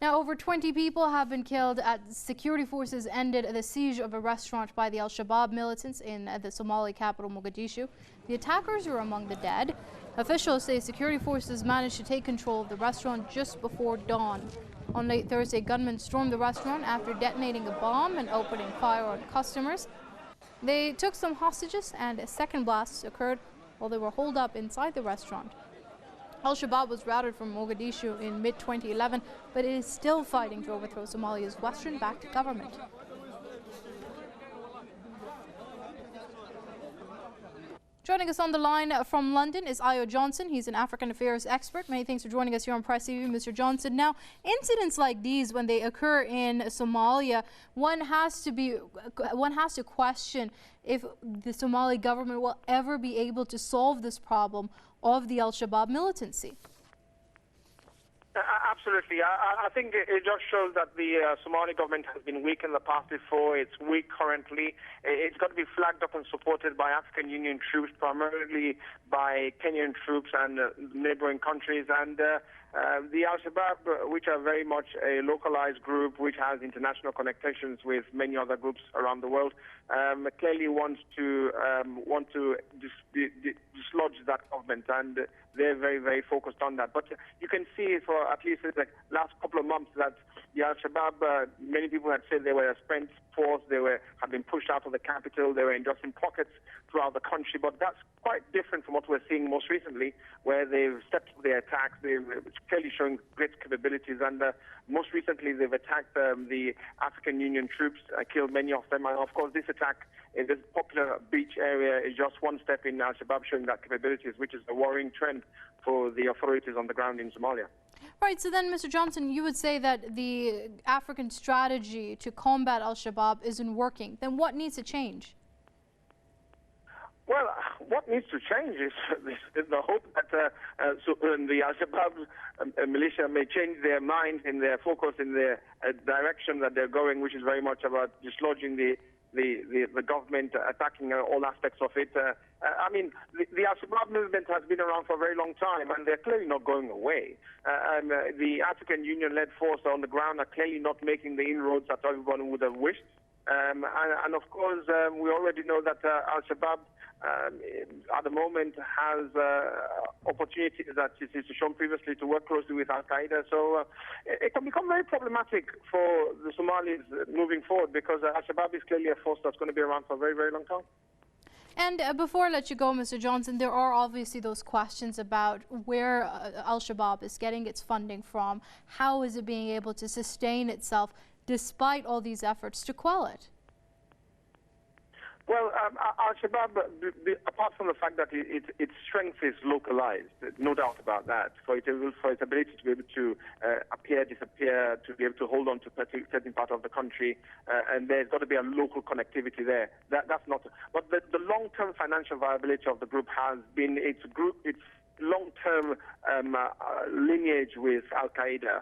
Now, over 20 people have been killed as security forces ended the siege of a restaurant by the al-Shabab militants in the Somali capital, Mogadishu. The attackers were among the dead. Officials say security forces managed to take control of the restaurant just before dawn. On late Thursday, gunmen stormed the restaurant after detonating a bomb and opening fire on customers. They took some hostages, and a second blast occurred while they were holed up inside the restaurant. Al-Shabab was routed from Mogadishu in mid-2011, but it is still fighting to overthrow Somalia's Western-backed government. Joining us on the line from London is Ayo Johnson. He's an African affairs expert. Many thanks for joining us here on Press TV, Mr. Johnson. Now, incidents like these, when they occur in Somalia, one has to question if the Somali government will ever be able to solve this problem of the al-Shabab militancy. Absolutely. I think it just shows that the Somali government has been weak in the past before. It's weak currently. It's got to be flagged up and supported by African Union troops, primarily by Kenyan troops and neighboring countries. And the al-Shabab, which are very much a localized group, which has international connections with many other groups around the world, clearly wants to dislodge that government, and they're very, very focused on that. But you can see for at least the last couple of months that the al-Shabab, many people had said they were a spent force, had been pushed out of the capital, they were just in pockets throughout the country. But that's quite different from what we're seeing most recently, where they've stepped up their attacks. They're clearly showing great capabilities, and most recently they've attacked the African Union troops, killed many of them. And of course, this attack in this popular beach area is just one step in al-Shabab showing that capabilities, which is a worrying trend for the authorities on the ground in Somalia. Right, so then, Mr. Johnson, you would say that the African strategy to combat al-Shabab isn't working. Then what needs to change? Well, what needs to change is the hope that the al-Shabab militia may change their mind in their focus, in their direction that they're going, which is very much about dislodging the government, attacking all aspects of it. I mean, the al-Shabab movement has been around for a very long time, and they're clearly not going away. The African Union-led force on the ground are clearly not making the inroads that everyone would have wished. And of course, we already know that al-Shabab at the moment has opportunities that it has shown previously to work closely with Al-Qaeda. So it can become very problematic for the Somalis moving forward, because Al-Shabab is clearly a force that's going to be around for a very, very long time. And before I let you go, Mr. Johnson, there are obviously those questions about where al-Shabab is getting its funding from. How is it being able to sustain itself despite all these efforts to quell it? Well, al-Shabab, apart from the fact that its strength is localized, no doubt about that, for its ability to be able to appear, disappear, to be able to hold on to certain part of the country, and there's got to be a local connectivity there. That's not. But the long-term financial viability of the group has been its long-term lineage with Al-Qaeda,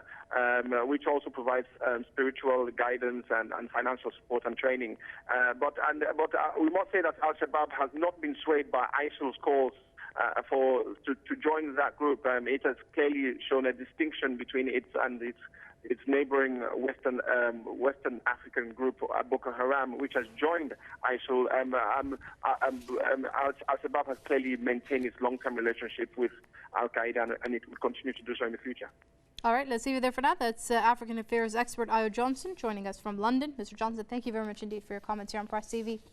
which also provides spiritual guidance and financial support and training. But we must say that Al-Shabaab has not been swayed by ISIL's calls to join that group. It has clearly shown a distinction between it and its neighboring Western African group, Boko Haram, which has joined ISIL. Al-Shabaab has clearly maintained its long-term relationship with Al-Qaeda, and it will continue to do so in the future. All right, let's leave it there for now. That's African affairs expert Ayo Johnson joining us from London. Mr. Johnson, thank you very much indeed for your comments here on Press TV.